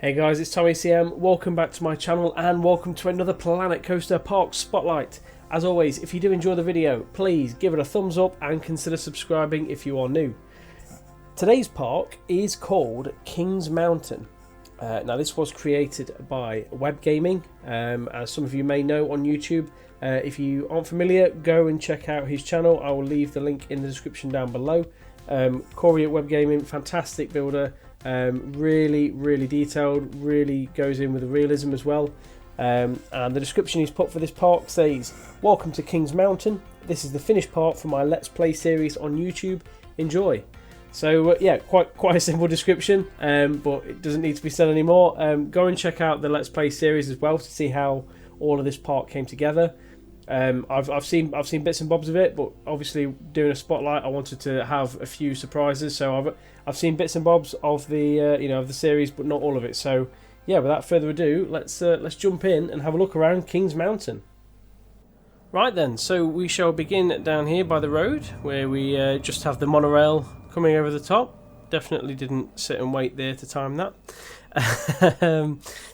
Hey guys, it's Tommy CM. Welcome back to my channel and welcome to another Planet Coaster Park Spotlight. As always, if you do enjoy the video, please give it a thumbs up and consider subscribing if you are new. Today's park is called Kings Mountain. Now this was created by Webb Gaming, as some of you may know on YouTube. If you aren't familiar, go and check out his channel. I will leave the link in the description down below. Corey at Webb Gaming, fantastic builder. Really detailed, really goes in with the realism as well. And the description he's put for this park says, "Welcome to Kings Mountain. This is the finished part for my Let's Play series on YouTube. Enjoy." So yeah, quite a simple description, but it doesn't need to be said anymore. Go and check out the Let's Play series as well to see how all of this park came together. I've seen bits and bobs of it, but obviously doing a spotlight, I wanted to have a few surprises. So I've seen bits and bobs of the of the series, but not all of it. So yeah, without further ado, let's jump in and have a look around Kings Mountain. Right then, so we shall begin down here by the road, where we just have the monorail coming over the top. Definitely didn't sit and wait there to time that.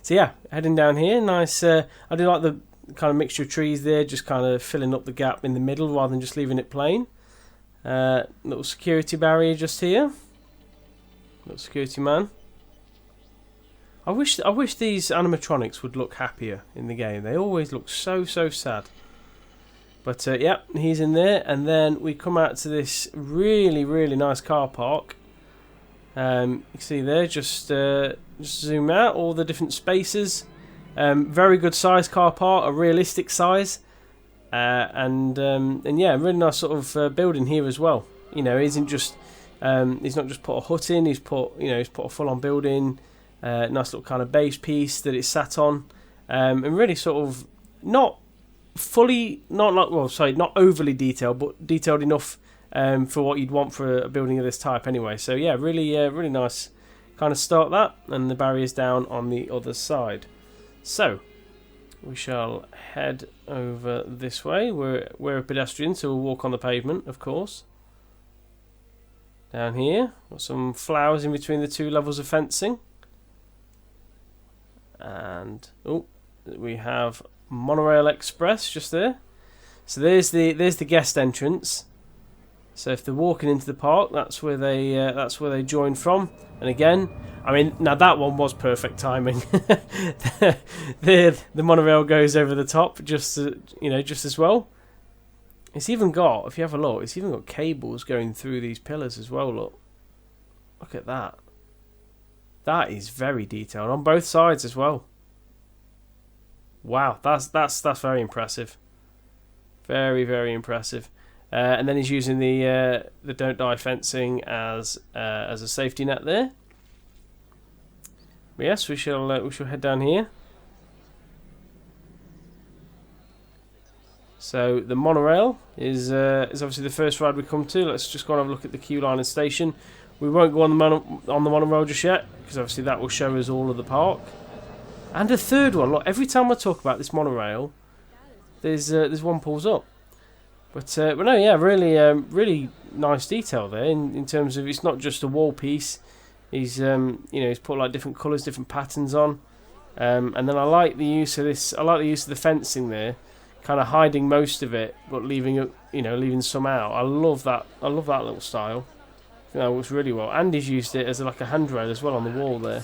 So yeah, heading down here. Nice. I do like the kind of mixture of trees there, just kind of filling up the gap in the middle rather than just leaving it plain. Little security barrier just here. Little security man. I wish these animatronics would look happier in the game. They always look so sad. But yeah, he's in there, and then we come out to this really nice car park. You can see there, just zoom out all the different spaces. Very good size car park, a realistic size, and yeah, really nice sort of building here as well. You know, he's not just put a hut in. He's put a full-on building, nice little kind of base piece that it's sat on, and really sort of not overly detailed, but detailed enough for what you'd want for a building of this type anyway. So yeah, really nice. Kind of start that, and the barrier's down on the other side. So we shall head over this way. We're a pedestrian, so we'll walk on the pavement, of course. Down here, got some flowers in between the two levels of fencing, and we have Monorail Express just there. So there's the guest entrance. So if they're walking into the park, that's where they join from. And again, I mean, now that one was perfect timing. the monorail goes over the top just as well. It's even got, if you have a look, it's even got cables going through these pillars as well. Look at that. That is very detailed on both sides as well. Wow, that's very impressive. Very impressive. And then he's using the don't die fencing as a safety net there. But yes, we shall head down here. So the monorail is obviously the first ride we come to. Let's just go and have a look at the queue line and station. We won't go on the monorail just yet, because obviously that will show us all of the park. And a third one. Look, every time I talk about this monorail, there's one pulls up. But no, yeah, really nice detail there in terms of it's not just a wall piece. He's he's put like different colours, different patterns on, and then I like the use of this. I like the use of the fencing there, kind of hiding most of it, but leaving some out. I love that. I love that little style. I think that works really well. And he's used it as like a handrail as well on the wall there,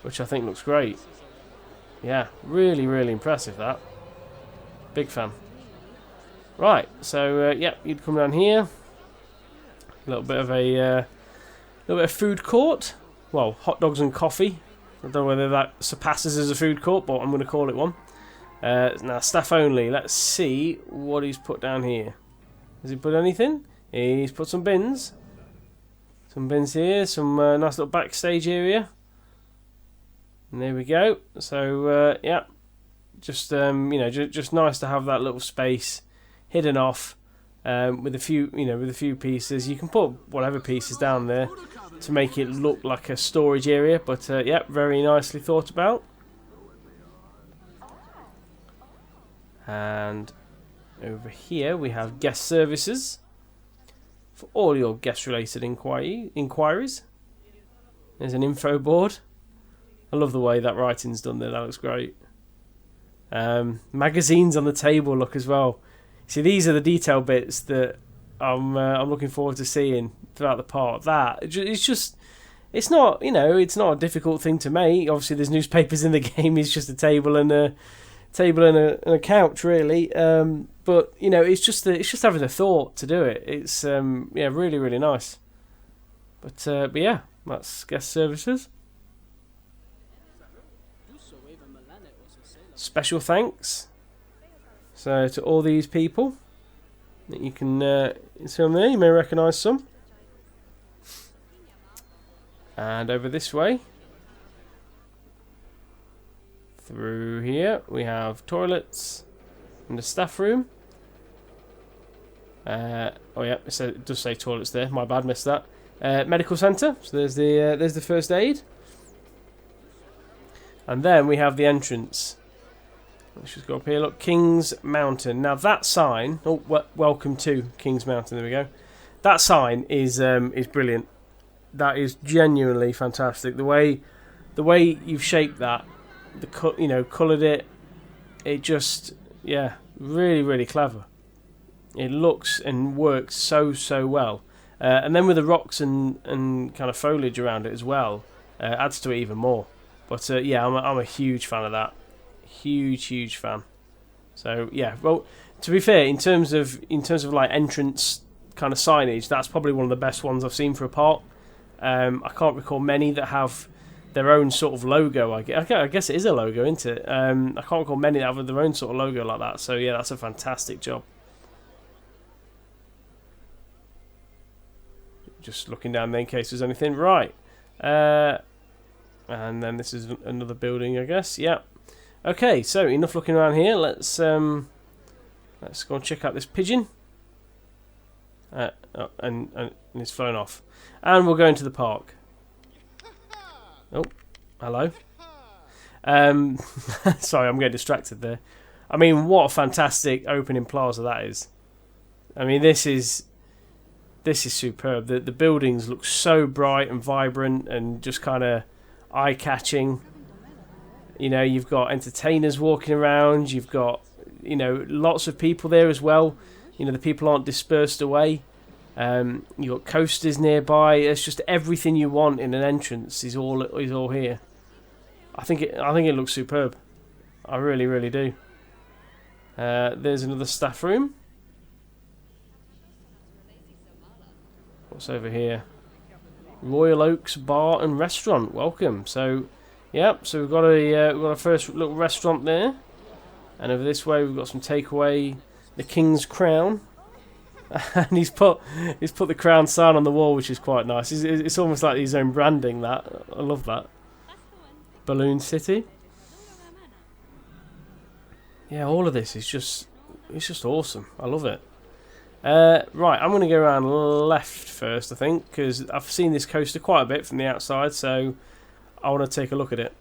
which I think looks great. Yeah, really impressive. That. Big fan. Right, so yeah, you'd come down here. A little bit of food court. Well, hot dogs and coffee. I don't know whether that surpasses as a food court, but I'm going to call it one. Now, staff only. Let's see what he's put down here. Has he put anything? He's put some bins. Some bins here. Some nice little backstage area. And there we go. So yeah, just just nice to have that little space hidden off with a few pieces. You can put whatever pieces down there to make it look like a storage area, but yeah, very nicely thought about. And over here we have guest services for all your guest related inquiries. There's an info board. I love the way that writing's done there. That looks great. Magazines on the table look as well. See, these are the detail bits that I'm looking forward to seeing throughout the park. It's not, you know, it's not a difficult thing to make. Obviously, there's newspapers in the game. It's just a table and a couch, really. But you know, it's just having the thought to do it. It's really, really nice. But yeah, that's guest services. Special thanks. So to all these people that you can see on there, you may recognise some. And over this way, through here, we have toilets and a staff room. Oh yeah, it does say toilets there. My bad, missed that. Medical centre. So there's the first aid, and then we have the entrance. Let's just go up here. Look, King's Mountain. Now that sign. Oh, welcome to King's Mountain. There we go. That sign is brilliant. That is genuinely fantastic. The way you've shaped that, coloured it. It just, yeah, really, really clever. It looks and works so well. And then with the rocks and kind of foliage around it as well, adds to it even more. But yeah, I'm a huge fan of that. Huge fan. So yeah, well, to be fair, in terms of like entrance kind of signage, that's probably one of the best ones I've seen for a park. I can't recall many that have their own sort of logo. I guess it is a logo, isn't it? I can't recall many that have their own sort of logo like that. So yeah, that's a fantastic job. Just looking down there in case there's anything. Right. And then this is another building, I guess. Yeah. Okay, so enough looking around here. Let's go and check out this pigeon. And it's flown off. And we'll go into the park. Oh, hello. Sorry, I'm getting distracted there. I mean, what a fantastic opening plaza that is. I mean, this is superb. The buildings look so bright and vibrant and just kind of eye-catching. You know, you've got entertainers walking around. You've got, you know, lots of people there as well. You know, the people aren't dispersed away. You've got coasters nearby. It's just everything you want in an entrance is all here. I think it looks superb. I really, really do. There's another staff room. What's over here? Royal Oaks Bar and Restaurant. Welcome. So, yeah. So we've got a first little restaurant there, and over this way we've got some takeaway. The King's Crown. And he's put the crown sign on the wall, which is quite nice. It's almost like his own branding. That I love that. Balloon City. Yeah, all of this is just awesome. I love it. Right, I'm going to go around left first, I think, because I've seen this coaster quite a bit from the outside, so I want to take a look at it.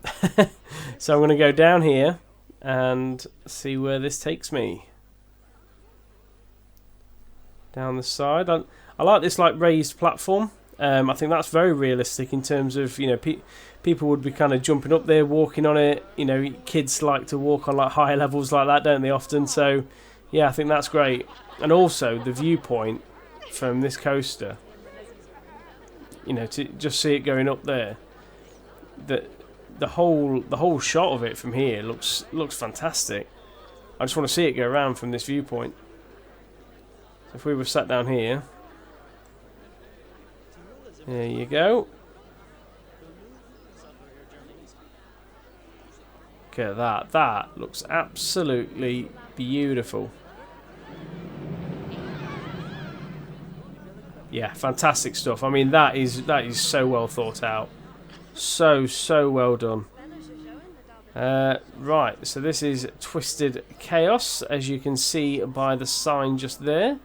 So I'm going to go down here and see where this takes me. Down the side. I like this like raised platform. I think that's very realistic in terms of, you know, people would be kind of jumping up there, walking on it. You know, kids like to walk on like higher levels like that, don't they, often? So yeah, I think that's great. And also the viewpoint from this coaster, you know, to just see it going up there, the whole shot of it from here looks fantastic. I just want to see it go around from this viewpoint. So if we were sat down here, there you go. Look at that. That looks absolutely beautiful. Yeah, fantastic stuff. I mean, that is so well thought out. So well done. Right, so this is Twisted Chaos, as you can see by the sign just there.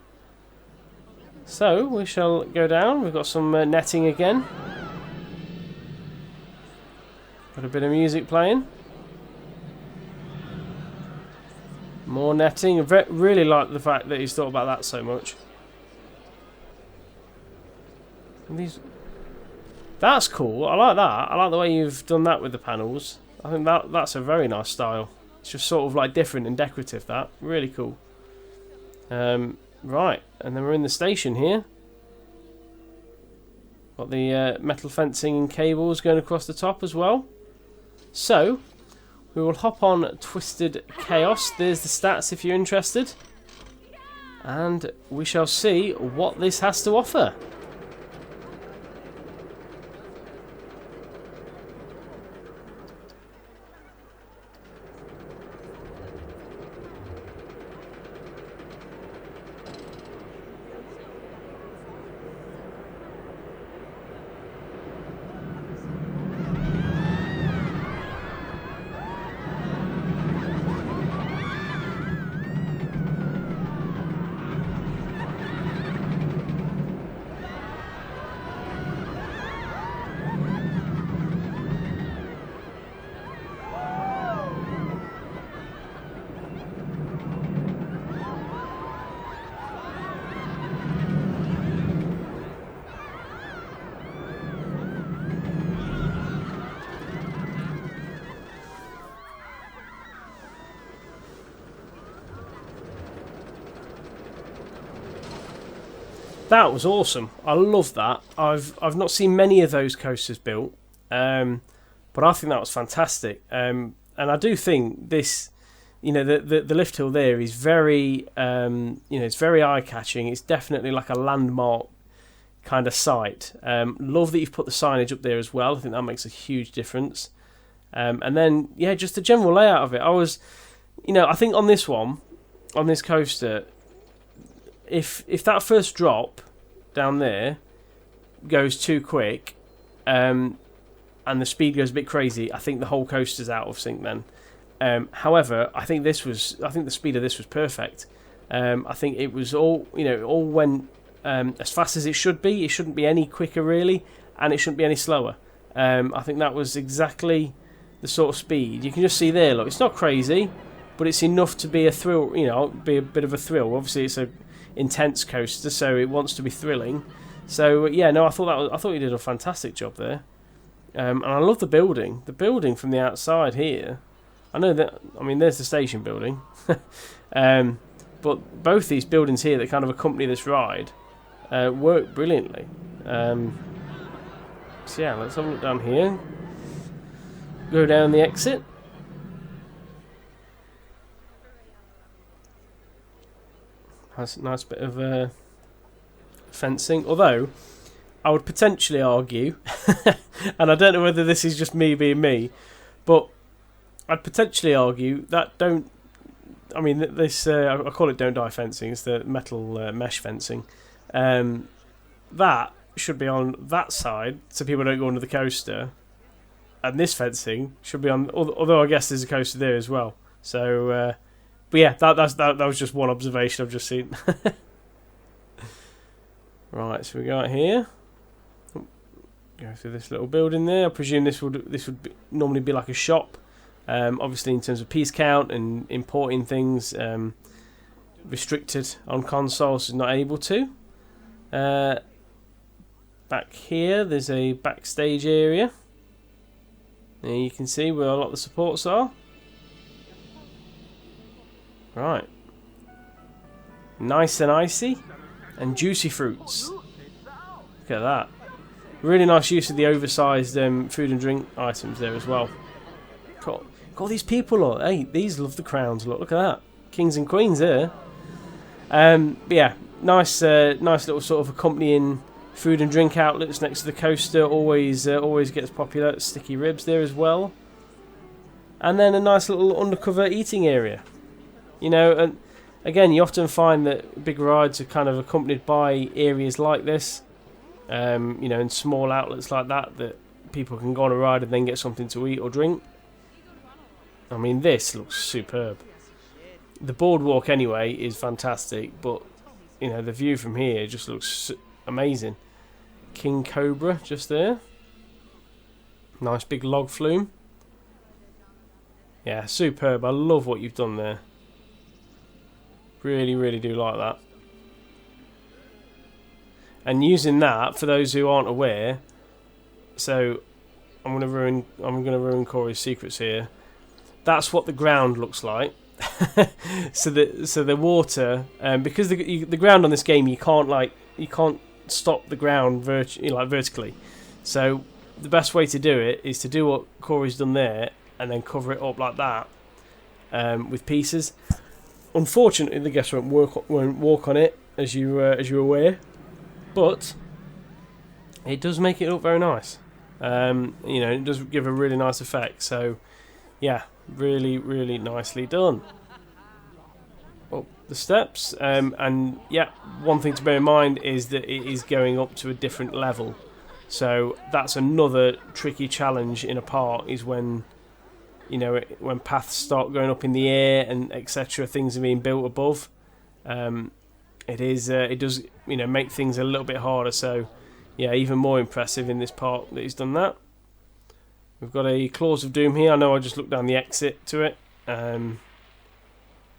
So we shall go down. We've got some netting again. Got a bit of music playing. More netting. I really like the fact that he's thought about that so much. And That's cool. I like that. I like the way you've done that with the panels. I think that's a very nice style. It's just sort of like different and decorative. That really cool. Right, and then we're in the station here. Got the metal fencing and cables going across the top as well. So we will hop on Twisted Chaos. There's the stats if you're interested, and we shall see what this has to offer. That was awesome. I love that. I've not seen many of those coasters built, but I think that was fantastic. And I do think this, the lift hill there is very, it's very eye catching. It's definitely like a landmark kind of site. Love that you've put the signage up there as well. I think that makes a huge difference. And then just the general layout of it. I think on this one, on this coaster, if that first drop down there goes too quick, and the speed goes a bit crazy, I think the whole coaster's out of sync then. However, I think the speed of this was perfect. I think it was all went as fast as it should be. It shouldn't be any quicker really, and it shouldn't be any slower. I think that was exactly the sort of speed. You can just see there, look, it's not crazy, but it's enough to be a thrill, be a bit of a thrill. Obviously it's a intense coaster, so it wants to be thrilling. So I thought you did a fantastic job there. And I love the building from the outside here. I know that, there's the station building, but both these buildings here that kind of accompany this ride work brilliantly. So let's have a look down here. Go down the exit. Has a nice bit of fencing, although I would potentially argue, and I don't know whether this is just me being me, but I'd potentially argue that this I call it don't die fencing, it's the metal mesh fencing, that should be on that side so people don't go under the coaster, and this fencing should be on, although I guess there's a coaster there as well, so but yeah, that was just one observation I've just seen. Right, so we go out here. Go through this little building there. I presume this would normally be like a shop. Obviously, in terms of piece count and importing things, restricted on consoles, is not able to. Back here, there's a backstage area. There you can see where a lot of the supports are. Right. Nice and icy and juicy fruits. Look at that. Really nice use of the oversized food and drink items there as well. Got all these people on. Hey, these love the crowns. Look at that. Kings and queens there. But yeah, nice little sort of accompanying food and drink outlets next to the coaster. Always gets popular. Sticky ribs there as well. And then a nice little undercover eating area. And again, you often find that big rides are kind of accompanied by areas like this, in small outlets like that people can go on a ride and then get something to eat or drink. This looks superb. The boardwalk anyway is fantastic, but the view from here just looks amazing. King Cobra just there. Nice big log flume. Yeah, superb. I love what you've done there. Really, really do like that. And using that, for those who aren't aware, So I'm gonna ruin Corey's secrets here. That's what the ground looks like. so the water, because the ground on this game, you can't stop the ground vertically. So the best way to do it is to do what Corey's done there and then cover it up like that, with pieces. Unfortunately, the guests won't walk on it, as you're aware, but it does make it look very nice. It does give a really nice effect. So yeah, really, really nicely done. Up the steps, and yeah, one thing to bear in mind is that it is going up to a different level. So that's another tricky challenge in a park, is when when paths start going up in the air and etc. Things are being built above. It does make things a little bit harder. So yeah, even more impressive in this park that he's done that. We've got a Claws of Doom here. I know I just looked down the exit to it. But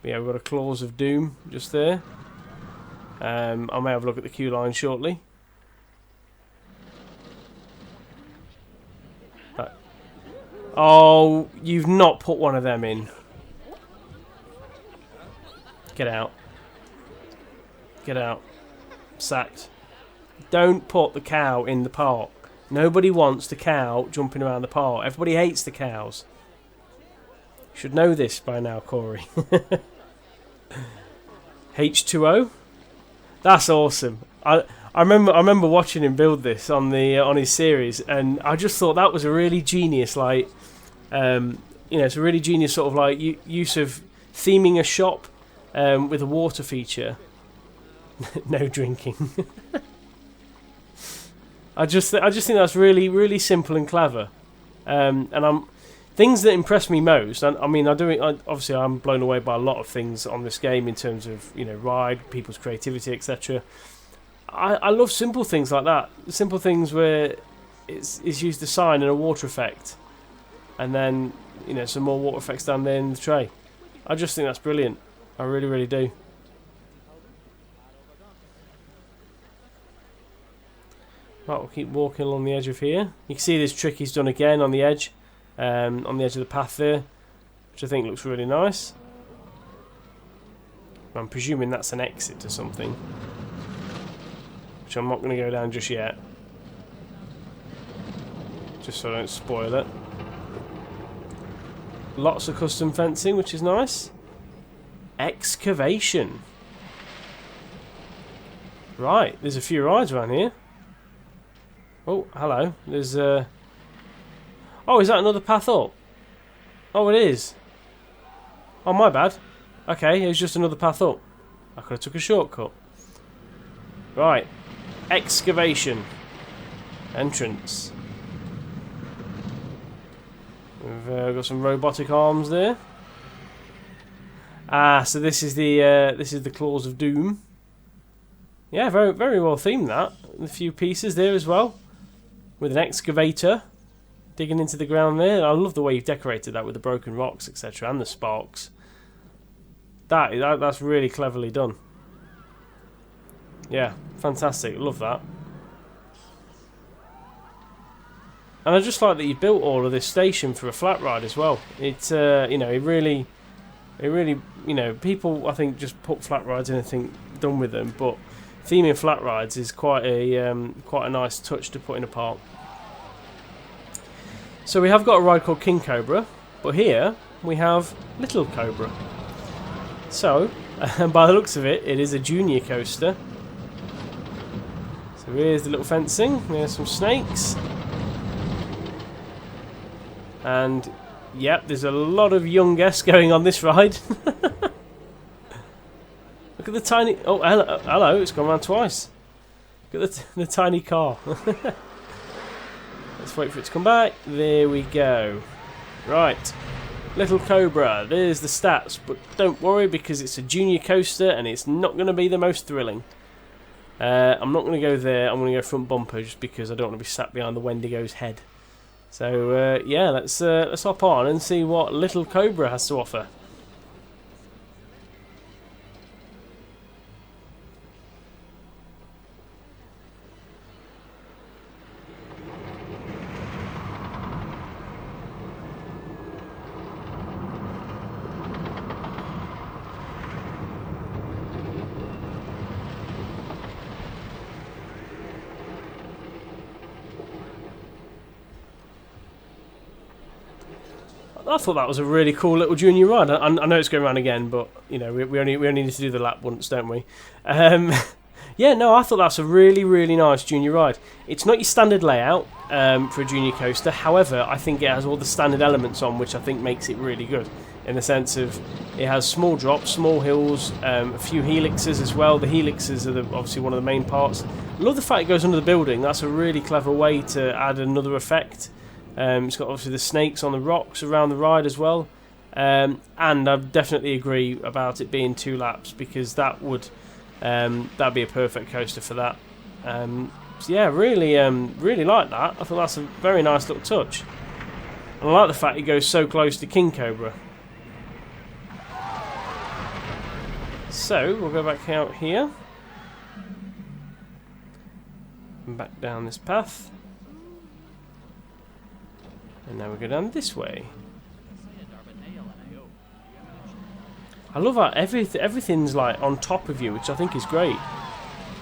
yeah, we've got a Claws of Doom just there. I may have a look at the queue line shortly. Oh, you've not put one of them in. Get out. Get out. Sacked. Don't put the cow in the park. Nobody wants the cow jumping around the park. Everybody hates the cows. You should know this by now, Corey. H2O? That's awesome. I remember watching him build this on his series, and I just thought that was a really genius, it's a really genius sort of use of theming a shop with a water feature. No drinking. I just think that's really, really simple and clever. Things that impress me most. Obviously I'm blown away by a lot of things on this game in terms of ride, people's creativity, etc. I love simple things like that. Simple things where it's used a sign and a water effect, and then some more water effects down there in the tray. I just think that's brilliant. I really, really do. Right, we'll keep walking along the edge of here. You can see this trick he's done again on the edge of the path there, which I think looks really nice. I'm presuming that's an exit to something, which I'm not going to go down just yet, just so I don't spoil it. Lots of custom fencing, which is nice. Excavation. Right, there's a few rides around here. Oh, hello. There's Oh, is that another path up? Oh, it is. Oh, my bad. Okay, it was just another path up. I could have took a shortcut. Right. Excavation. Entrance. We've got some robotic arms there. So this is the Claws of Doom. Yeah, very, very well themed that. A few pieces there as well, with an excavator digging into the ground there. I love the way you've decorated that with the broken rocks, etc., and the sparks. That's really cleverly done. Yeah, fantastic. Love that. And I just like that you built all of this station for a flat ride as well. It's it really, people I think just put flat rides in and think done with them, but theming flat rides is quite a nice touch to put in a park. So we have got a ride called King Cobra, but here we have Little Cobra. So, by the looks of it, it is a junior coaster. So here's the little fencing. There's some snakes. And, yep, there's a lot of young guests going on this ride. Look at the tiny... Oh, hello, it's gone around twice. Look at the tiny car. Let's wait for it to come back. There we go. Right. Little Cobra. There's the stats. But don't worry, because it's a junior coaster and it's not going to be the most thrilling. I'm not going to go there. I'm going to go front bumper just because I don't want to be sat behind the Wendigo's head. So, yeah, let's hop on and see what Little Cobra has to offer. I thought that was a really cool little junior ride. I know it's going around again, but you know we only need to do the lap once, don't we? Yeah, no, I thought that's a really, really nice junior ride. It's not your standard layout for a junior coaster. However, I think it has all the standard elements on, which I think makes it really good. In the sense of it has small drops, small hills, a few helixes as well. The helixes are obviously one of the main parts. I love the fact it goes under the building. That's a really clever way to add another effect. It's got obviously the snakes on the rocks around the ride as well. And I definitely agree about it being 2 laps, because that would... that'd be a perfect coaster for that. So yeah, really like that. I thought that's a very nice little touch. And I like the fact it goes so close to King Cobra. So we'll go back out here and back down this path, and now we go down this way. I love how everything's like on top of you, which I think is great.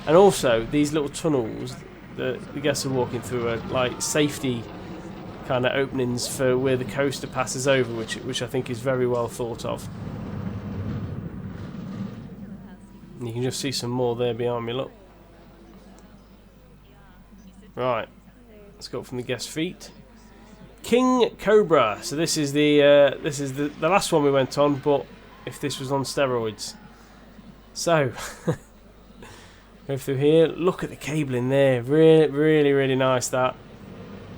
And also these little tunnels that the guests are walking through are like safety kind of openings for where the coaster passes over, which I think is very well thought of. And you can just see some more there behind me. Look. Right, let's go up from the guest feet. King Cobra. So this is the last one we went on, but if this was on steroids. So go through here. Look at the cabling there. Really nice. That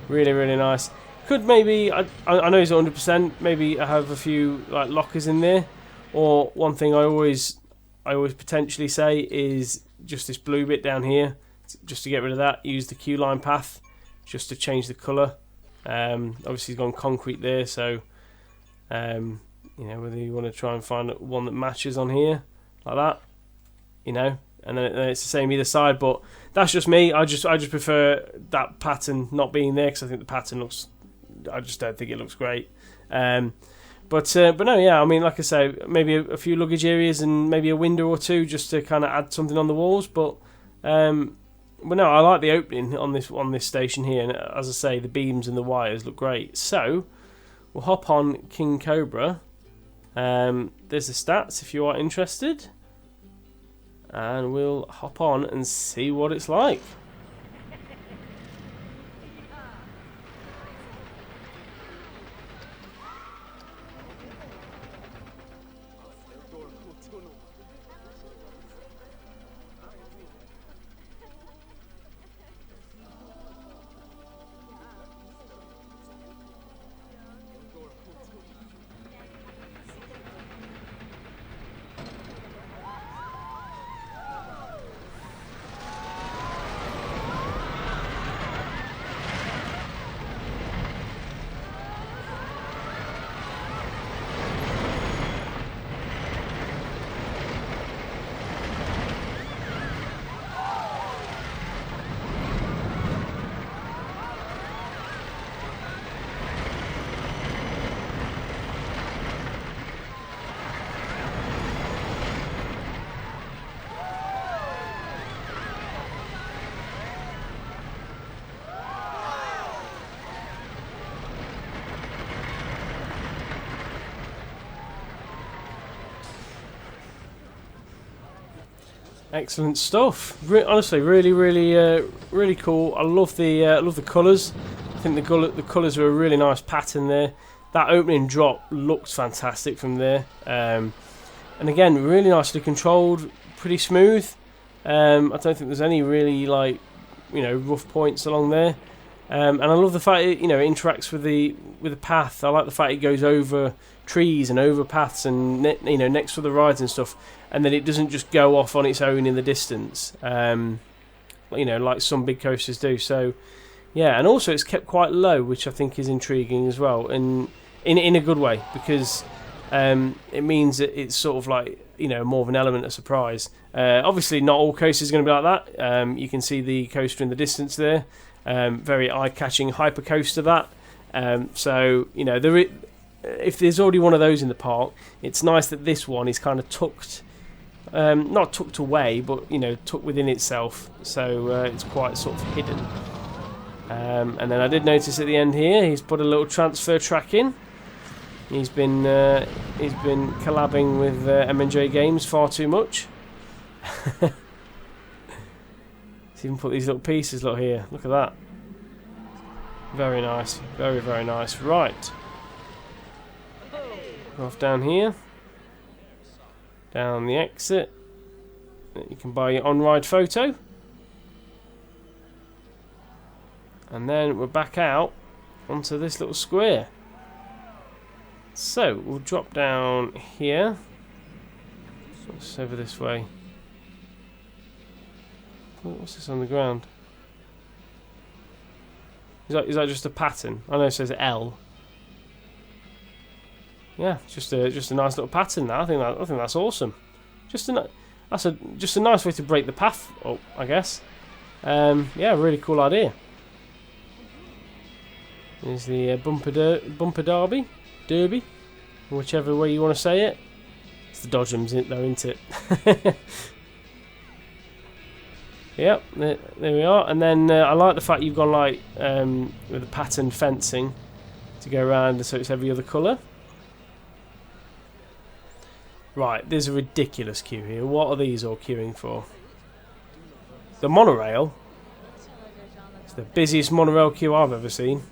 really nice. Could maybe I know it's 100%. Maybe I have a few like lockers in there. Or one thing I always potentially say is just this blue bit down here. Just to get rid of that, use the queue line path just to change the colour. Obviously he's gone concrete there, so you know, whether you want to try and find one that matches on here like that, you know, and then it's the same either side. But that's just me. I just prefer that pattern not being there, because I think the pattern looks, I just don't think it looks great. But no, yeah, I mean, like I say, maybe a few luggage areas and maybe a window or two just to kind of add something on the walls. But no, I like the opening on this station here, and as I say, the beams and the wires look great. So we'll hop on King Cobra. There's the stats if you are interested, and we'll hop on and see what it's like. Excellent stuff. Honestly, really cool. I love the colours. I think the colours are a really nice pattern there. That opening drop looks fantastic from there. And again, really nicely controlled, pretty smooth. I don't think there's any really rough points along there. And I love the fact it interacts with the path. I like the fact it goes over trees and over paths and next to the rides and stuff, and then it doesn't just go off on its own in the distance, like some big coasters do. So yeah, and also it's kept quite low, which I think is intriguing as well, and in a good way, because it means that it's sort of like more of an element of surprise. Obviously not all coasters are going to be like that. You can see the coaster in the distance there. Very eye-catching hyper coaster that. So if there's already one of those in the park, it's nice that this one is kind of tucked, not tucked away, but tucked within itself. So it's quite sort of hidden. And then I did notice at the end here, he's put a little transfer track in. He's been collabing with M&J Games far too much. He's even put these little pieces. Look here. Look at that. Very nice. Very, very nice. Right. Off down here. Down the exit. You can buy your on-ride photo. And then we're back out onto this little square. So, we'll drop down here. What's over this way? What's this on the ground? Is that just a pattern? I know it says L. Yeah, just a nice little pattern. That I think that's awesome. Just a nice way to break the path up, I guess. Yeah, really cool idea. There's the bumper derby, whichever way you want to say it. It's the Dodgems, though, isn't it? Yep, there we are. And then I like the fact you've gone like with the patterned fencing to go around, so it's every other colour. Right, there's a ridiculous queue here. What are these all queuing for? The monorail. It's the busiest monorail queue I've ever seen.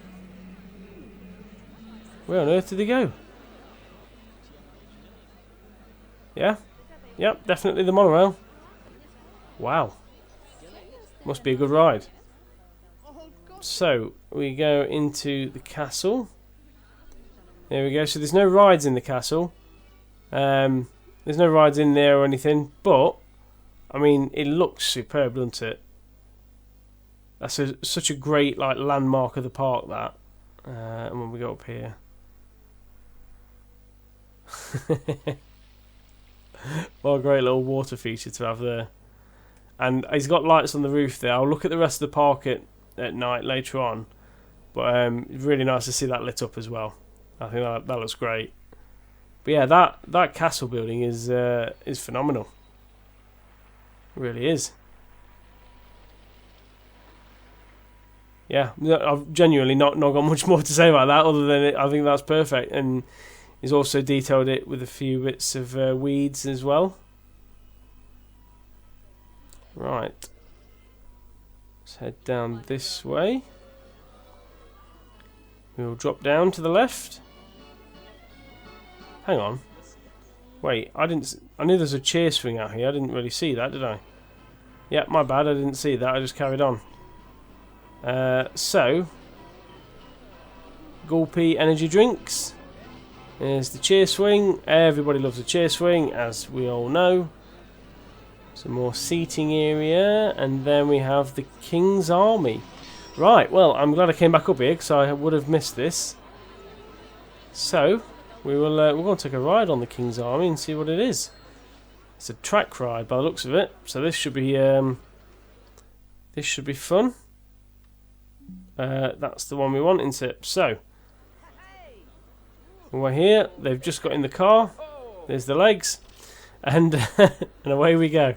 Where on earth did they go? Yeah? Yep, definitely the monorail. Wow. Must be a good ride. So, we go into the castle. There we go. So there's no rides in the castle. There's no rides in there or anything, but I mean, it looks superb, doesn't it? That's such a great like landmark of the park. That, and when we go up here, what a great little water feature to have there. And he's got lights on the roof there. I'll look at the rest of the park at night later on, but it's really nice to see that lit up as well. I think that looks great. But yeah, that castle building is phenomenal. It really is. Yeah, I've genuinely not got much more to say about that other than I think that's perfect. And he's also detailed it with a few bits of weeds as well. Right. Let's head down this way. We'll drop down to the left. Hang on. Wait, I knew there's a chair swing out here. I didn't really see that, did I? Yeah, my bad. I didn't see that. I just carried on. So, Gulpy energy drinks. There's the chair swing. Everybody loves a chair swing, as we all know. Some more seating area, and then we have the King's Army. Right, well, I'm glad I came back up here because I would have missed this. So, we're going to take a ride on the King's Army and see what it is. It's a track ride by the looks of it, so this should be fun. That's the one we want, isn't it? So, we're here. They've just got in the car. There's the legs, and and away we go.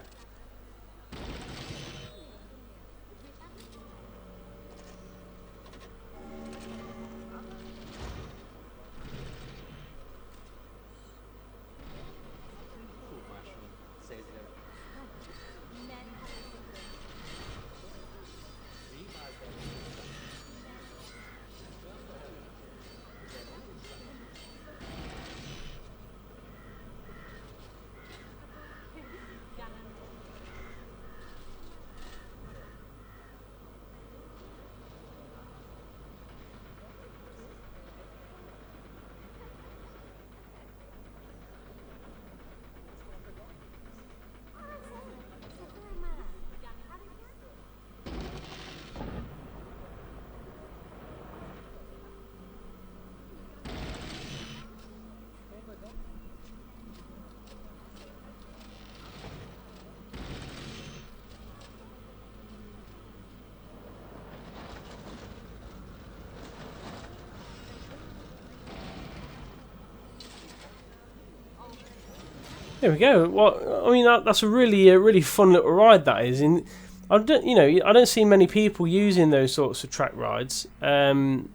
There we go. Well, I mean that's a really fun little ride that is. And I don't see many people using those sorts of track rides. And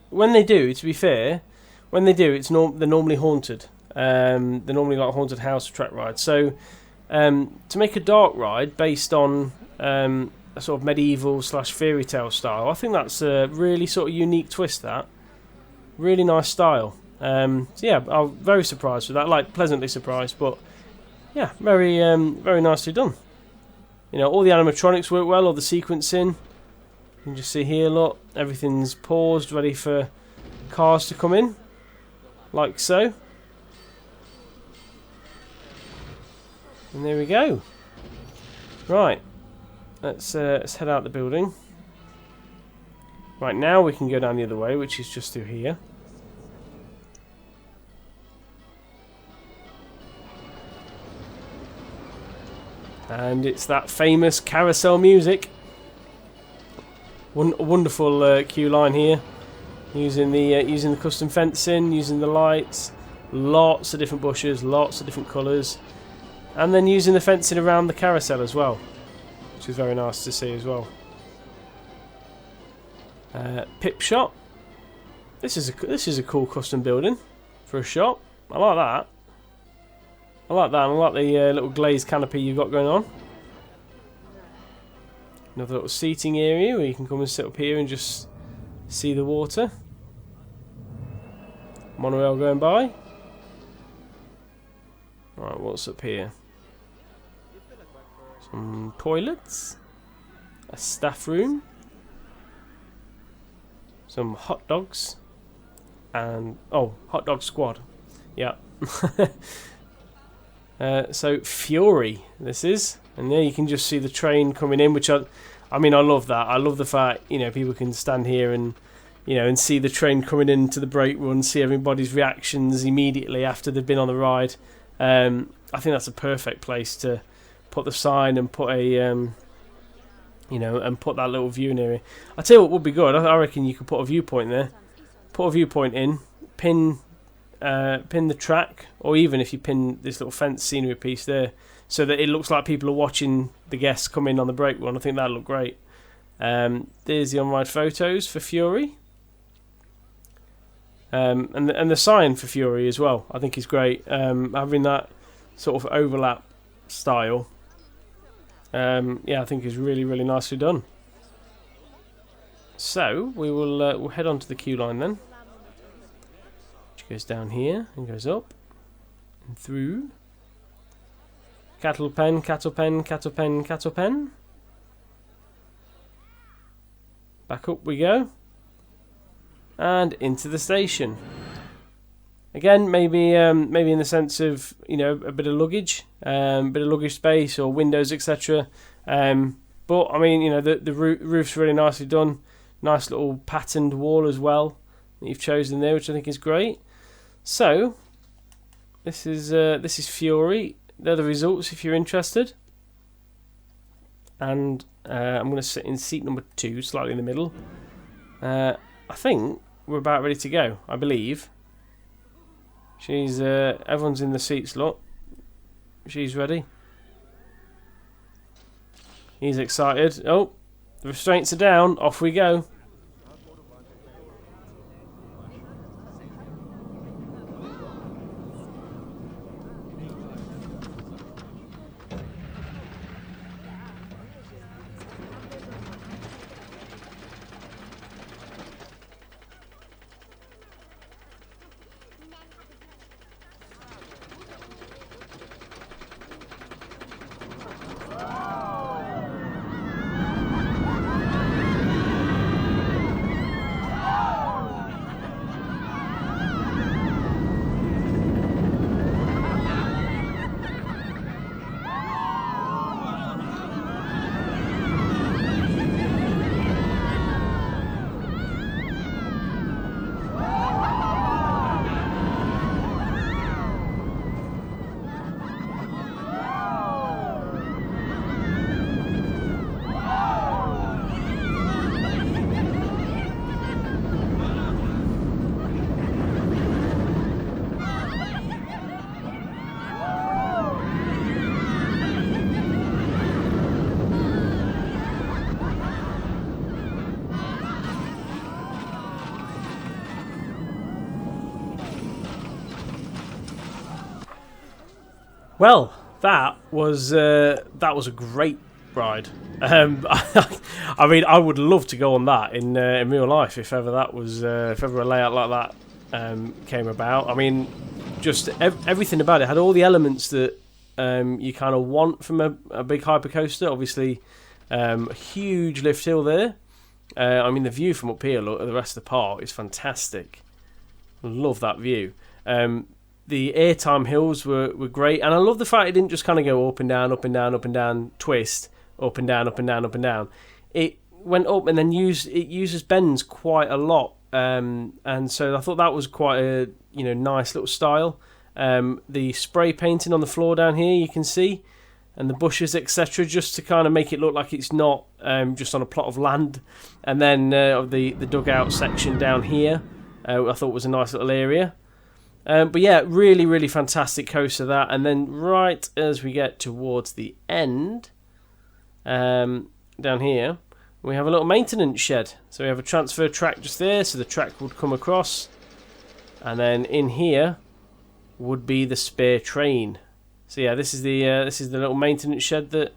when they do, to be fair, when they do, they're normally haunted. They're normally like haunted house or track rides. So to make a dark ride based on a sort of medieval / fairy tale style, I think that's a really sort of unique twist. That really nice style. So yeah, I'm very surprised with that. Like pleasantly surprised, but yeah, very very nicely done. You know, all the animatronics work well, all the sequencing. You can just see here, look, everything's paused, ready for cars to come in, like so. And there we go. Right, let's head out the building. Right, now we can go down the other way, which is just through here. And it's that famous carousel music. Wonderful queue line here, using the custom fencing, using the lights, lots of different bushes, lots of different colours, and then using the fencing around the carousel as well, which is very nice to see as well. Pip shop. This is a cool custom building for a shop. I like that. I like that. I like the little glazed canopy you've got going on. Another little seating area where you can come and sit up here and just see the water. Monorail going by. Right, what's up here? Some toilets. A staff room. Some hot dogs. And hot dog squad. Yeah. So Fury, this is, and there you can just see the train coming in, which I mean, I love that. I love the fact, you know, people can stand here and, you know, and see the train coming into the brake run, see everybody's reactions immediately after they've been on the ride. I think that's a perfect place to put the sign and put a, you know, and put that little viewing area. I tell you what would be good. I reckon you could put a viewpoint there, put a viewpoint in, pin the track, or even if you pin this little fence scenery piece there, so that it looks like people are watching the guests come in on the brake run. I think that'll look great. There's the on-ride photos for Fury, and the sign for Fury as well. I think is great. Having that sort of overlap style, yeah, I think is really really nicely done. So we will we'll head on to the queue line then. Goes down here and goes up and through. Cattle pen, cattle pen, cattle pen, cattle pen. Back up we go. And into the station. Again, maybe in the sense of, you know, a bit of luggage space or windows, etc. But I mean, you know, the roof's really nicely done. Nice little patterned wall as well that you've chosen there, which I think is great. So, this is Fury. They're the results if you're interested. And I'm going to sit in seat number 2, slightly in the middle. I think we're about ready to go, I believe. Everyone's in the seats, look. She's ready. He's excited. Oh, the restraints are down. Off we go. Well, that was a great ride. I mean, I would love to go on that in real life if ever that was if ever a layout like that came about. I mean, just everything about it had all the elements that you kind of want from a big hypercoaster. Obviously, a huge lift hill there. I mean, the view from up here, look at the rest of the park is fantastic. Love that view. The airtime hills were great, and I love the fact it didn't just kind of go up and down, up and down, up and down, twist, up and down, up and down, up and down. It went up and then uses bends quite a lot, and so I thought that was quite a nice little style. The spray painting on the floor down here you can see, and the bushes etc. just to kind of make it look like it's not just on a plot of land. And then the dugout section down here, I thought was a nice little area. But yeah, really, really fantastic coaster that. And then right as we get towards the end, down here, we have a little maintenance shed. So we have a transfer track just there, so the track would come across. And then in here would be the spare train. So yeah, this is the little maintenance shed that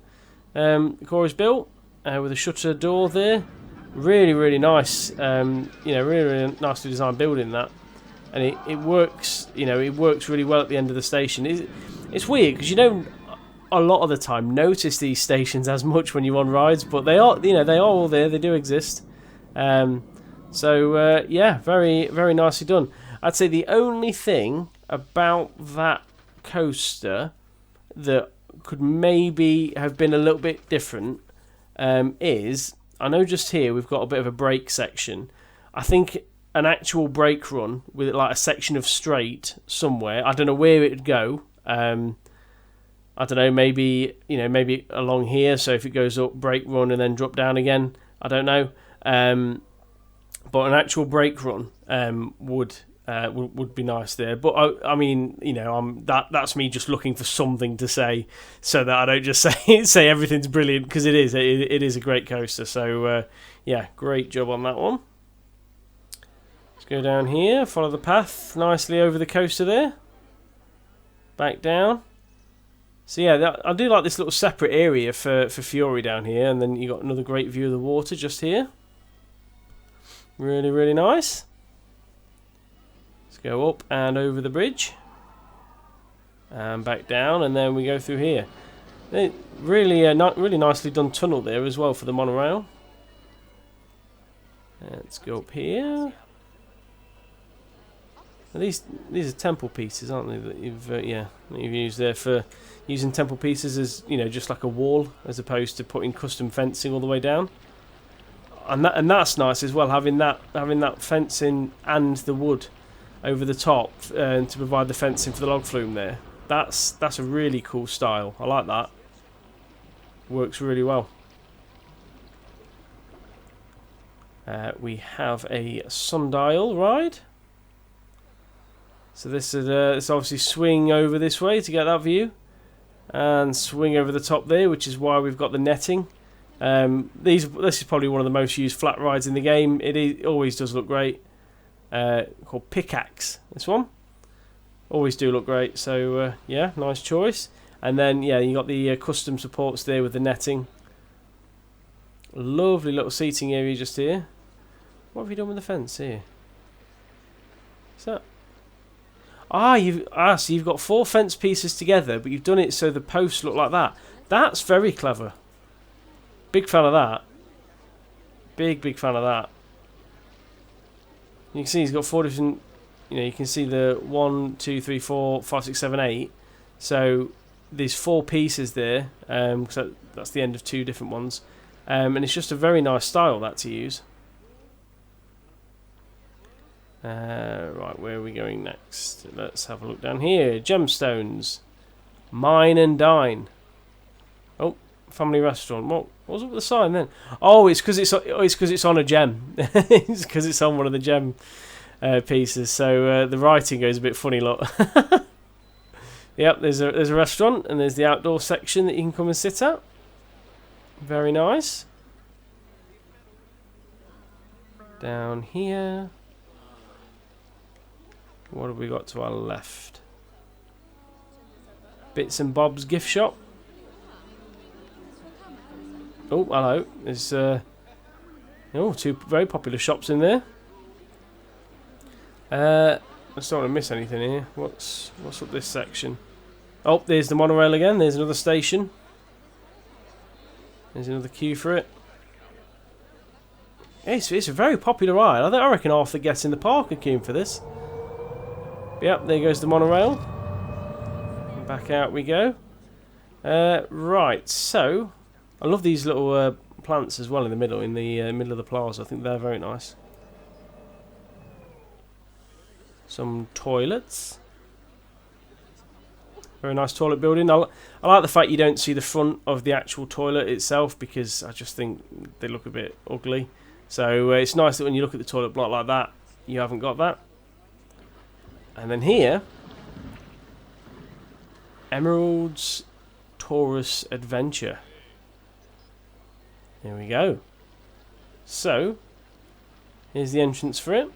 Cora's built with a shutter door there. Really, really nice. Really nicely designed building that. And it works, it works really well at the end of the station. It's weird because you don't a lot of the time notice these stations as much when you're on rides, but they are, they are all there. They do exist. Yeah, very, very nicely done. I'd say the only thing about that coaster that could maybe have been a little bit different is, I know just here we've got a bit of a brake section. I think an actual brake run with like a section of straight somewhere, I don't know where it would go. I don't know, maybe along here, so if it goes up, brake run and then drop down again, I don't know. But an actual brake run would be nice there. But I mean, that's me just looking for something to say, so that I don't just say everything's brilliant, because it is a great coaster. So yeah, great job on that one. Let's go down here, follow the path nicely over the coaster there, back down. So yeah, I do like this little separate area for Fiori down here, and then you got another great view of the water just here. Really, really nice. Let's go up and over the bridge, and back down, and then we go through here. Really nicely done tunnel there as well for the monorail. Let's go up here. These are temple pieces, aren't they? That you've used there for using temple pieces as just like a wall, as opposed to putting custom fencing all the way down. And that's nice as well, having that fencing and the wood over the top to provide the fencing for the log flume there. That's a really cool style. I like that. Works really well. We have a sundial ride. So this is obviously swing over this way to get that view, and swing over the top there, which is why we've got the netting. This is probably one of the most used flat rides in the game. It always does look great. Called Pickaxe. This one always do look great. So yeah, nice choice. And then yeah, you got the custom supports there with the netting. Lovely little seating area just here. What have you done with the fence here? What's that? So you've got 4 fence pieces together, but you've done it so the posts look like that. That's very clever. Big fan of that. Big fan of that. You can see he's got 4 different. You can see the 1, 2, 3, 4, 5, 6, 7, 8. So there's 4 pieces there. So that's the end of 2 different ones. And it's just a very nice style that to use. Right, where are we going next? Let's have a look down here. Gemstones. Mine and Dine. Oh, family restaurant. What was up with the sign then? Oh, it's because it's on a gem. It's because it's on one of the gem pieces. So the writing goes a bit funny, look. Yep, there's a restaurant, and there's the outdoor section that you can come and sit at. Very nice. Down here. What have we got to our left? Bits and Bob's gift shop. Oh, hello. There's two very popular shops in there. I just don't want to miss anything here. What's up this section? Oh, there's the monorail again. There's another station. There's another queue for it. It's a very popular ride. I reckon half the guests in the park are queuing for this. Yep, there goes the monorail. Back out we go. Right, so I love these little plants as well in the middle of the plaza. I think they're very nice. Some toilets. Very nice toilet building. I like the fact you don't see the front of the actual toilet itself, because I just think they look a bit ugly. So it's nice that when you look at the toilet block like that, you haven't got that. And then here, Emerald's Taurus Adventure. Here we go. So, here's the entrance for it.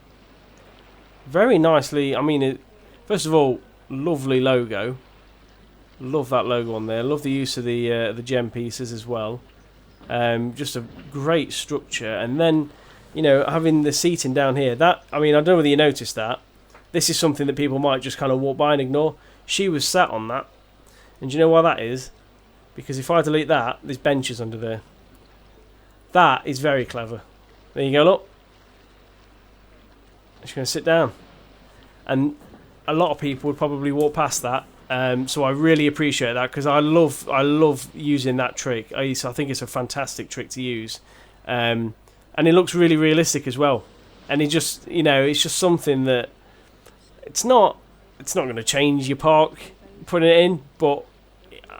Very nicely, I mean, first of all, lovely logo. Love that logo on there. Love the use of the gem pieces as well. Just a great structure. And then, you know, having the seating down here. That, I mean, I don't know whether you noticed that. This is something that people might just kind of walk by and ignore. She was sat on that. And do you know why that is? Because if I delete that, there's benches under there. That is very clever. There you go, look. She's going to sit down. And a lot of people would probably walk past that. So I really appreciate that, because I love using that trick. I think it's a fantastic trick to use. And it looks really realistic as well. And it just, you know, it's just something that it's not going to change your park putting it in, but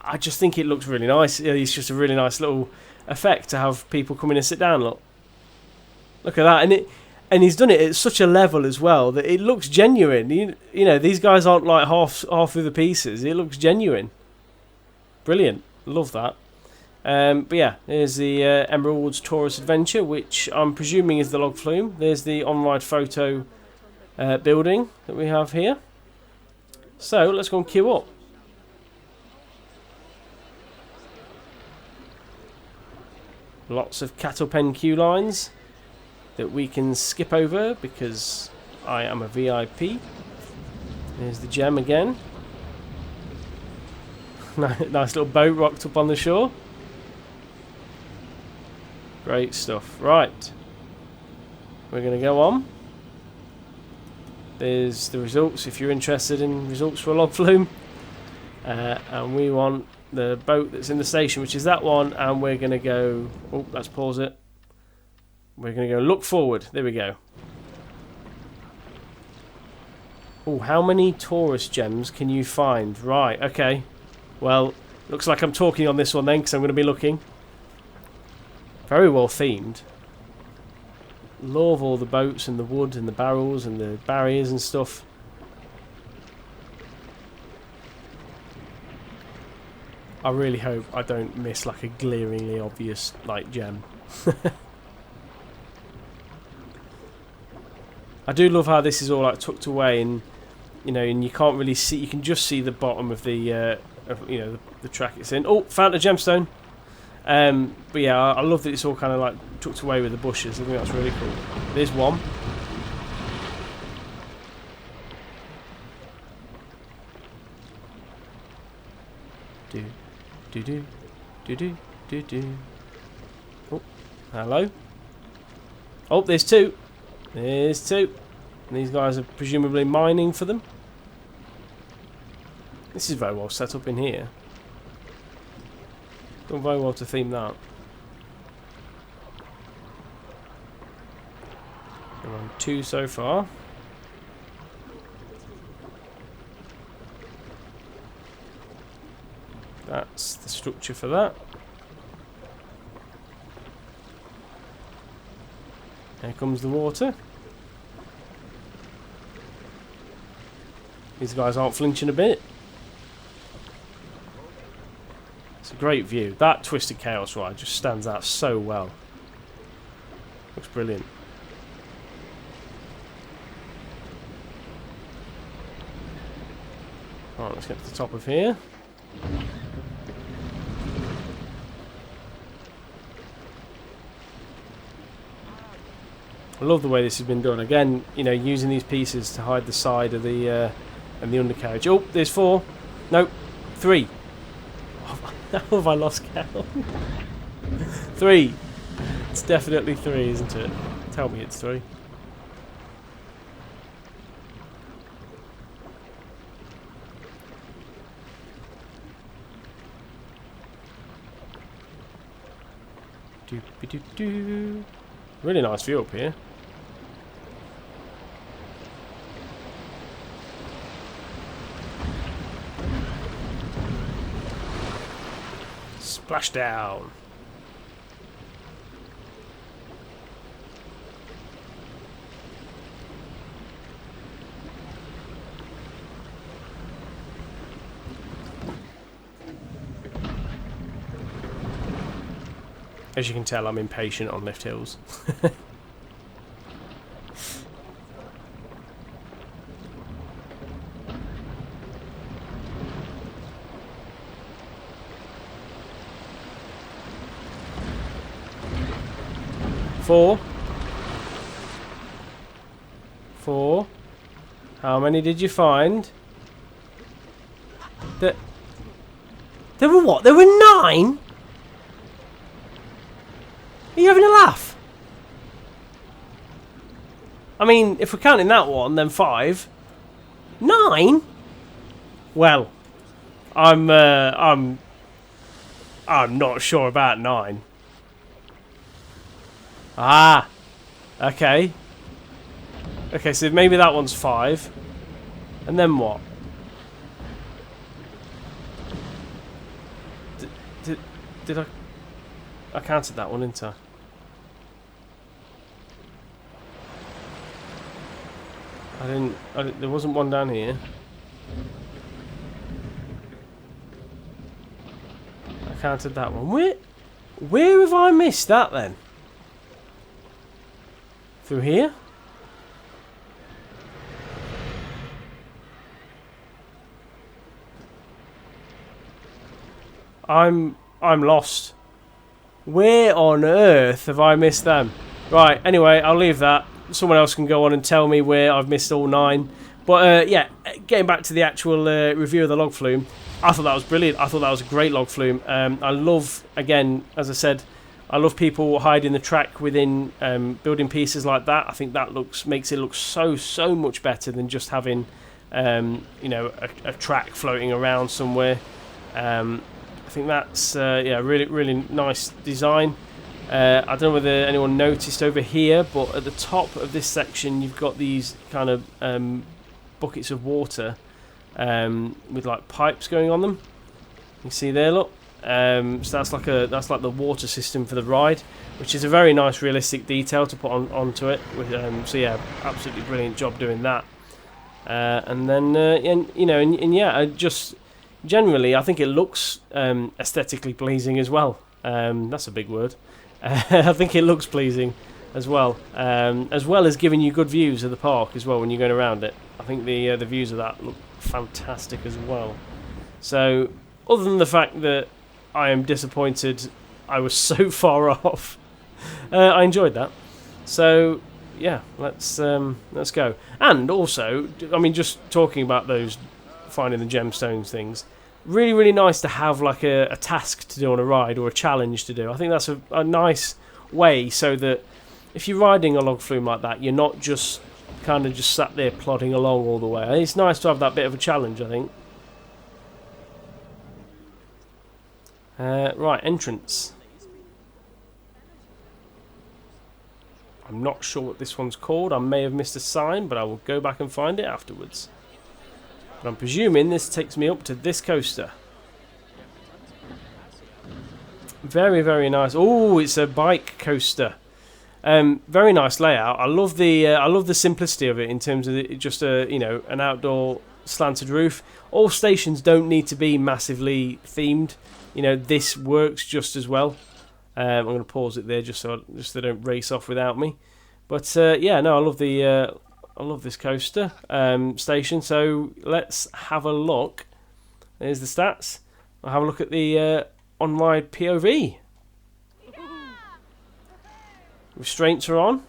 I just think it looks really nice. It's just a really nice little effect to have people come in and sit down. Look at that, and he's done it at such a level as well that it looks genuine. You know, these guys aren't like half of the pieces. It looks genuine. Brilliant, love that. But yeah, here's the Emerald's Taurus Adventure, which I'm presuming is the log flume. There's the on-ride photo building that we have here. So let's go and queue up. Lots of cattle pen queue lines that we can skip over because I am a VIP. There's the gem again. Nice little boat rocked up on the shore. Great stuff. Right. We're going to go on. There's the results if you're interested in results for a log flume. And we want the boat that's in the station, which is that one, and we're going to go... Oh, let's pause it. We're going to go look forward. There we go. Oh, how many Taurus gems can you find? Right, okay. Well, looks like I'm talking on this one then, because I'm going to be looking. Very well themed. Love all the boats and the wood and the barrels and the barriers and stuff. I really hope I don't miss like a glaringly obvious like gem. I do love how this is all like tucked away, and you know, and you can't really see. You can just see the bottom of the, the track it's in. Oh, found a gemstone. But yeah, I love that it's all kind of like tucked away with the bushes. I think that's really cool. There's one. Do. Oh, hello. Oh, there's two. There's two. And these guys are presumably mining for them. This is very well set up in here. Done very well to theme that. We're on 2 so far. That's the structure for that. There comes the water. These guys aren't flinching a bit. It's a great view. That Twisted Chaos ride just stands out so well. Looks brilliant. Alright, let's get to the top of here. I love the way this has been done. Again, you know, using these pieces to hide the side of the and the undercarriage. Oh, there's 4. No, 3. How have I lost count? 3. It's definitely 3, isn't it? Tell me it's 3. Doo-be-doo-doo. Really nice view up here. Splashdown. As you can tell, I'm impatient on lift hills. Four. How many did you find? There were what? There were 9? Are you having a laugh? I mean, if we're counting that one, then 5. 9? Well, I'm not sure about 9. Ah, okay. Okay, so maybe that one's 5. And then what? Did I counted that one, didn't I? I didn't. There wasn't one down here. I counted that one. Where have I missed that then? Through here? I'm lost. Where on earth have I missed them? Right, anyway, I'll leave that. Someone else can go on and tell me where I've missed all 9. But yeah, getting back to the actual review of the log flume, I thought that was brilliant. I thought that was a great log flume. I love, again, as I said, I love people hiding the track within building pieces like that. I think that makes it look so much better than just having you know, a track floating around somewhere. I think that's yeah, really nice design. I don't know whether anyone noticed over here, but at the top of this section you've got these kind of buckets of water with like pipes going on them. You can see there, look. So that's like the water system for the ride, which is a very nice realistic detail to put onto it. So yeah, absolutely brilliant job doing that. And then you know, and yeah, just generally I think it looks aesthetically pleasing as well. That's a big word. I think it looks pleasing as well as giving you good views of the park as well when you're going around it. I think the views of that look fantastic as well. So other than the fact that I am disappointed I was so far off, I enjoyed that. So yeah, let's go. And also, I mean, just talking about those finding the gemstones things, really nice to have like a task to do on a ride or a challenge to do. I think that's a nice way so that if you're riding a log flume like that, you're not just kind of just sat there plodding along all the way. It's nice to have that bit of a challenge, I think. Right, entrance. I'm not sure what this one's called. I may have missed a sign, but I will go back and find it afterwards. But I'm presuming this takes me up to this coaster. Very nice. Oh, it's a bike coaster. Very nice layout. I love the simplicity of it in terms of just a, you know, an outdoor slanted roof. All stations don't need to be massively themed. You know, this works just as well. I'm going to pause it there just so they don't race off without me. But yeah, no, I love this coaster station. So let's have a look. There's the stats. I'll have a look at the on-ride POV. Restraints are on,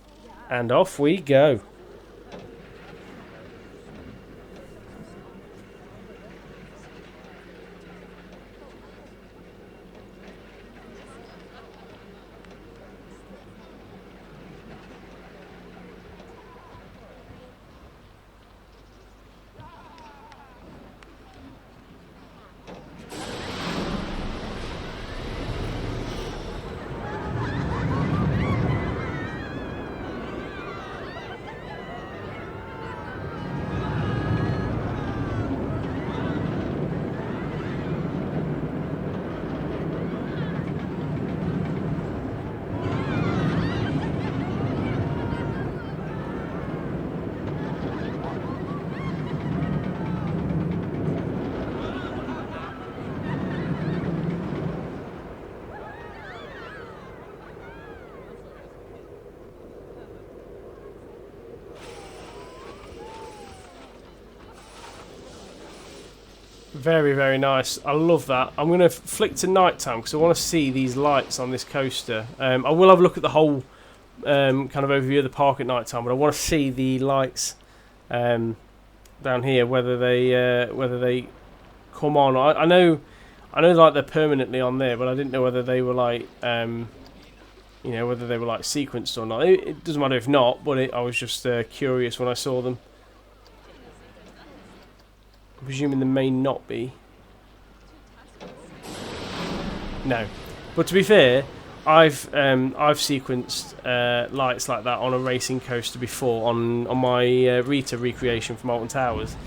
and off we go. Very, very nice. I love that. I'm going to flick to nighttime because I want to see these lights on this coaster. I will have a look at the whole kind of overview of the park at nighttime, but I want to see the lights down here, whether they come on. I know like they're permanently on there, but I didn't know whether they were like you know, whether they were like sequenced or not. It doesn't matter if not, but I was just curious when I saw them. I'm presuming they may not be. No, but to be fair, I've sequenced lights like that on a racing coaster before on my Rita recreation from Alton Towers,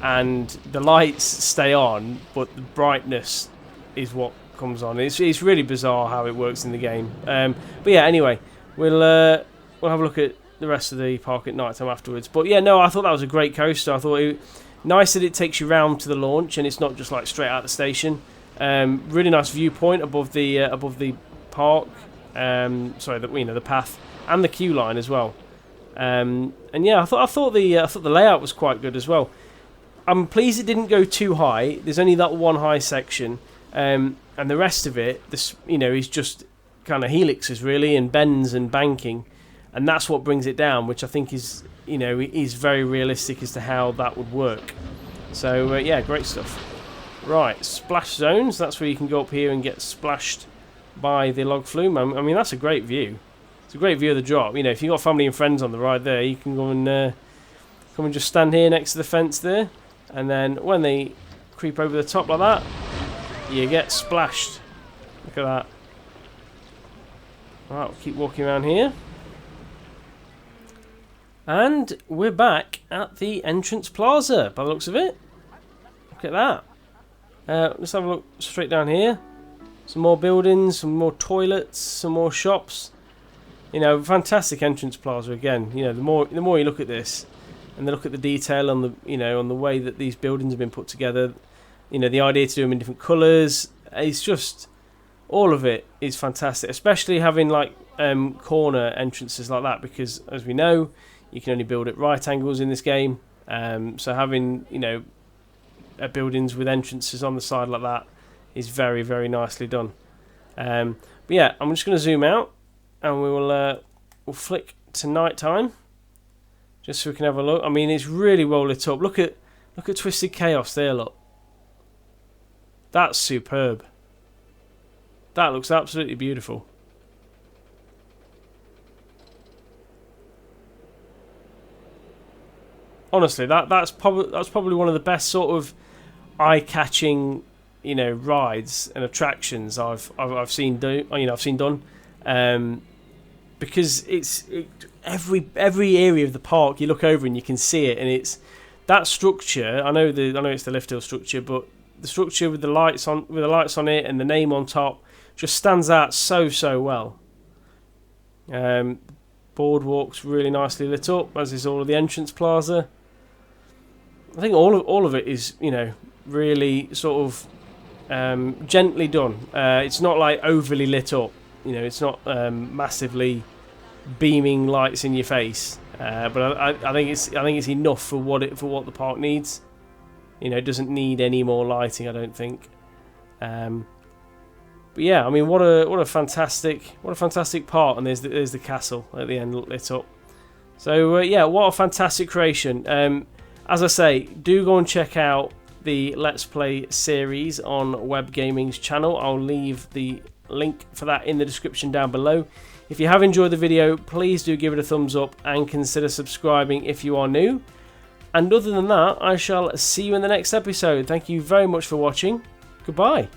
and the lights stay on, but the brightness is what comes on. It's really bizarre how it works in the game. But yeah, anyway, we'll have a look at the rest of the park at night time afterwards. But yeah, no, I thought that was a great coaster. I thought nice that it takes you round to the launch and it's not just like straight out the station. Really nice viewpoint above the park. Sorry, the path and the queue line as well. And yeah, I thought the layout was quite good as well. I'm pleased it didn't go too high. There's only that one high section, and the rest of it, is just kind of helixes really and bends and banking, and that's what brings it down, which I think is very realistic as to how that would work. So yeah, great stuff. Right, splash zones. That's where you can go up here and get splashed by the log flume. I mean, that's a great view. It's a great view of the drop. You know, if you've got family and friends on the ride there, you can go and come and just stand here next to the fence there, and then when they creep over the top like that, you get splashed. Look at that. Right, we'll keep walking around here. And we're back at the entrance plaza, by the looks of it. Look at that. Let's have a look straight down here. Some more buildings, some more toilets, some more shops. You know, fantastic entrance plaza again. You know, the more you look at this, and then look at the detail on the way that these buildings have been put together. You know, the idea to do them in different colours. It's just, all of it is fantastic. Especially having like corner entrances like that, because as we know, you can only build at right angles in this game. So having buildings with entrances on the side like that is very, very nicely done. But yeah, I'm just going to zoom out, and we'll flick to night time, just so we can have a look. I mean, it's really well lit up. Look at Twisted Chaos there. Look, that's superb. That looks absolutely beautiful. Honestly, that's probably one of the best sort of eye-catching, rides and attractions I've seen done. Because every area of the park you look over and you can see it, and it's that structure. I know it's the lift hill structure, but the structure with the lights on it and the name on top just stands out so well. Boardwalk's really nicely lit up, as is all of the entrance plaza. I think all of it is, really sort of gently done. It's not like overly lit up. It's not massively beaming lights in your face. But I think it's enough for what the park needs. It doesn't need any more lighting, I don't think. But yeah, I mean, what a fantastic part, and there's the castle at the end lit up. So yeah, what a fantastic creation. As I say, do go and check out the Let's Play series on Webb Gaming's channel. I'll leave the link for that in the description down below. If you have enjoyed the video, please do give it a thumbs up and consider subscribing if you are new. And other than that, I shall see you in the next episode. Thank you very much for watching. Goodbye.